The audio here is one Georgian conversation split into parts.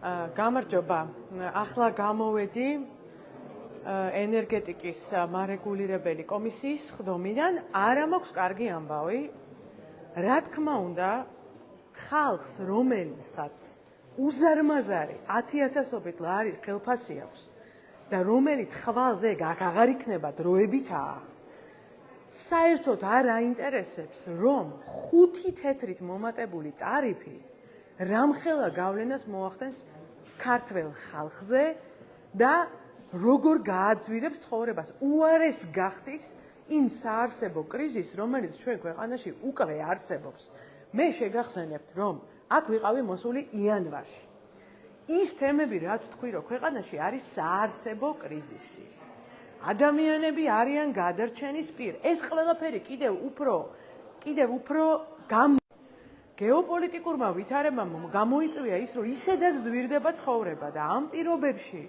გამარჯობა. ახლა გამოვედი ენერგეტიკის მარეგულირებელი კომისიის ხდომიდან. არა მაქვს კარგი ამბავი. რა თქმა უნდა, ხალხს, რომელსაც უზარმაზარი 10,000-ობით ლარი ხელფასი აქვს და რომელიც ხვალზე აღარ იქნება დროებითაა, საერთოდ არ აინტერესებს, რომ 5 თეთრით მომატებული ტარიფი რამხელა გავლენას მოახდენს ქართველ ხალხზე და როგორ გააძვირებს ცხოვრებას, უარეს გახდის იმ საარსებო კრიზისს, რომელიც ჩვენ ქვეყანაში უკვე არსებობს. მე შეგახსენებთ, რომ აქ ვიყავი მოსული იანვარში. ის თემები, რაც თქვი, რომ ქვეყანაში არის საარსებო კრიზისი. ადამიანები არიან გადარჩენის პირ. ეს ყველაფერი კიდევ უფრო გეოპოლიტიკურმა ვითარებამ გამოიწვია ის, რომ ისედაც ზვირდება ცხოვრება და ამ პირობებში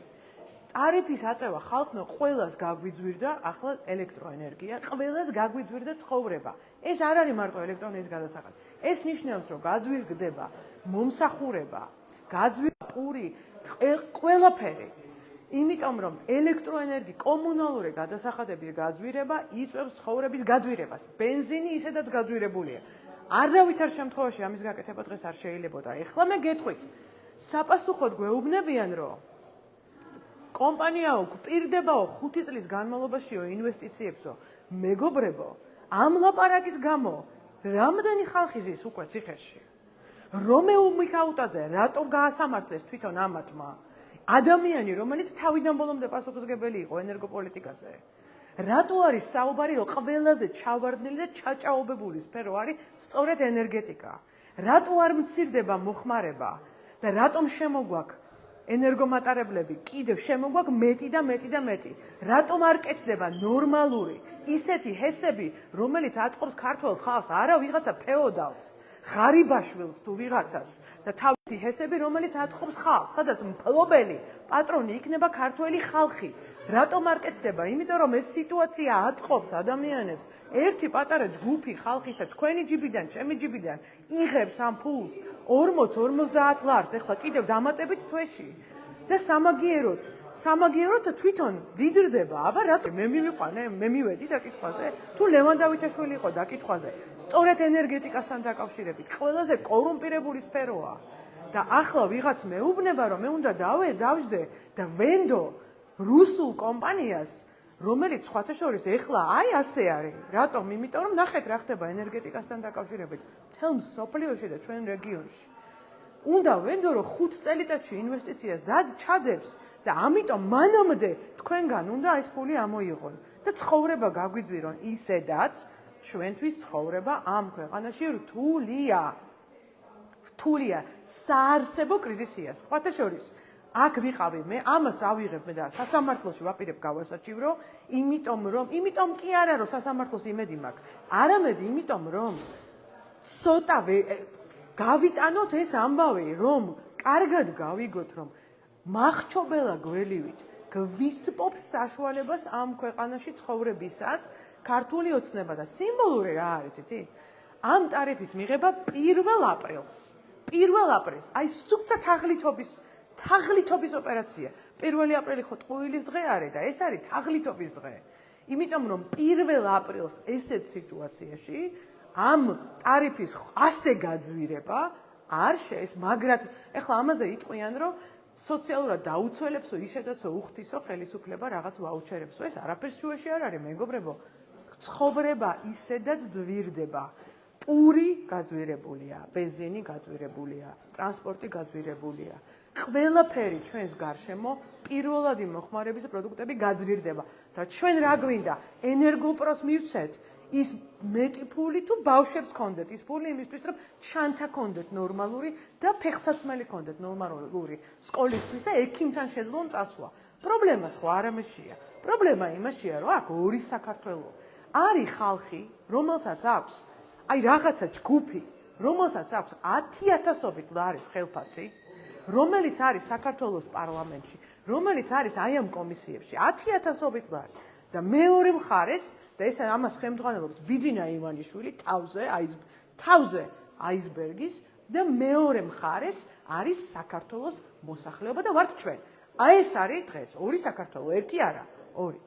ტარიფის აწევა ხალხმა ყველას გაგვიძვირდა, ახლა ელექტროენერგია, ყველას გაგვიძვირდა ცხოვრება. ეს არ არის მარტო ელექტროენერგიის გადასახადი. ეს ნიშნავს, რომ გაძვირდება მომსახურება, გაძვირდება პური, ყველაფერი. იმიტომ რომ ელექტროენერგი, კომუნალური გადასახადების გაძვირება იწვევს ცხოვრების გაძვირებას. ბენზინი ისედაც გაძვირებულია. არავითარ შემთხვევაში ამის გაკეთება დღეს არ შეიძლებოდა. ეხლა მე გეტყვით, საპასუხოდ გვეუბნებიან, რომ კომპანიაო, გვპირდებაო 5 წლის განმავლობაშიო ინვესტიციებსო, მეგობრებო, ამ ლაპარაკის გამო რამდენი ხალხი ზის უკვე ციხეში? რომეულ მიქაუტაძე რატომ გაასამართლეს თვითონ ამათმა? ადამიანი, რომელიც თავიდან ბოლომდე პასუხისმგებელი იყო ენერგოპოლიტიკაზე. რატო არის საუბარი, რომ ყველაზე ჩავარდნილი და ჩაჭაობებული სფერო არის სწორედ ენერგეტიკა? რატო არ მცირდება მოხმარება და რატომ შემოგვაქვს ენერგომატარებლები კიდევ შემოგვაქვს მეტი და მეტი და მეტი? რატომ არ კეთდება ნორმალური ისეთი ჰესები, რომელიც აწყობს ქართველ ხალხს, არა ვიღაცა ფეოდალს, ღარიბაშვილს თუ ვიღაცას და თავისი ჰესები, რომელიც აწყობს ხალხს, სადაც მფლობელი პატრონი იქნება ქართველი ხალხი. რატომ არ კეთდება? იმიტომ რომ ეს სიტუაცია აწყობს ადამიანებს. ერთი პატარა ჯგუფი ხალხისა, თქვენი ჯიბიდან, ჩემი ჯიბიდან იღებს ამ ფულს 40-50 ლარს, ეხლა კიდევ დამატებით თვეში. და სამაგიეროდ თვითონ დიდრდება. აბა რატო მე მივიყვანე, მე მივედი დაკითხვაზე? თუ ლევან დავითაშვილი იყო დაკითხვაზე, სწორედ ენერგეტიკასთან დაკავშირებით, ყველაზე კორუმპირებული სფეროა. და ახლა ვიღაც მეუბნება, რომ მე უნდა დავждე და ვენდო რუსულ კომპანიას, რომელიც სხვათა შორის ეხლა აი ასე არის. რატომ? იმიტომ რომ ნახეთ რა ხდება ენერგეტიკასთან დაკავშირებით მთელ მსოფლიოში და ჩვენ რეგიონში. უნდა ვენდო რომ 5 წელიწადში ინვესტიციას ჩადებს და ამიტომ მანამდე თქვენგან უნდა ეს ფული ამოიღონ და ცხოვრება გაგვიძვირონ. ისედაც ჩვენთვის ცხოვრება ამ ქვეყანაში რთულია. საარსებო კრიზისია. სხვათა შორის აქ ვიყავი მე, ამას ავიღებ მე და სასამართლოში ვაპირებ გავასაჩივრო, იმიტომ კი არა რომ სასამართლოს იმედი მაქვს, არამედ იმიტომ რომ ცოტა გავიტანოთ ეს ამბავი, რომ კარგად გავიგოთ, რომ მახრჩობელა გველივით გვისწობს საშუალებას ამ ქვეყანაში ცხოვრებისას ქართული ოცნება და სიმბოლური რა არის, იცი? ამ ტარიფის მიღება 1 აპრილს. 1 აპრილს, აი სუფთა თაღლითობის ოპერაცია. 1 აპრილი ხო ტყუილის დღე არის და ეს არის თაღლითობის დღე. იმიტომ რომ 1 აპრილს ესეთ სიტუაციაში ამ ტარიფის ასე გაძვირება არ შეეს, მაგრამ ეხლა ამაზე იტყვიან, რომ სოციალურად დაუცველებსო, ისედაცო უხდისო ხელისუფლება რაღაც ვაუჩერებსო. ეს არაფერს შუაში არ არის, მეგობრებო. ცხოვრება ისედაც ძვირდება. პური გაძვირებულია, ბენზინი გაძვირებულია, ტრანსპორტი გაძვირებულია. ყველაფერი ჩვენს გარშემო პირველადი მოხმარების პროდუქტები გაძვირდება და ჩვენ რა გვინდა? ენერგოპროს მივცეთ ის მეტი ფული თუ ბავშვებს კონდეთ ის ფული იმისთვის რომ ჩანთა კონდეთ ნორმალური და ფეხსაცმელი კონდეთ ნორმალური სკოლისთვის და ექიმთან შეძლონ წასვლა. პრობლემა სხვა არ ამაშია. პრობლემა იმაშია, რომ აქ ორი საქართველო არის ხალხი, რომელსაც აქვს აი რაღაცა ჯგუფი, რომელსაც აქვს 10,000-ობით ლარის ხელფასი, რომელიც არის საქართველოს პარლამენტში, რომელიც არის აი ამ კომისიებში 10,000-ობით ლარი და მეორე მხარეს და ეს ამას ხელმძღვანელობს ბიძინა ივანიშვილი თავზე აიზბერგის და მეორე მხარეს არის საქართველოს მოსახლეობა და ვართ ჩვენ. აი ეს არის დღეს ორი საქართველო, ერთი არა, ორი.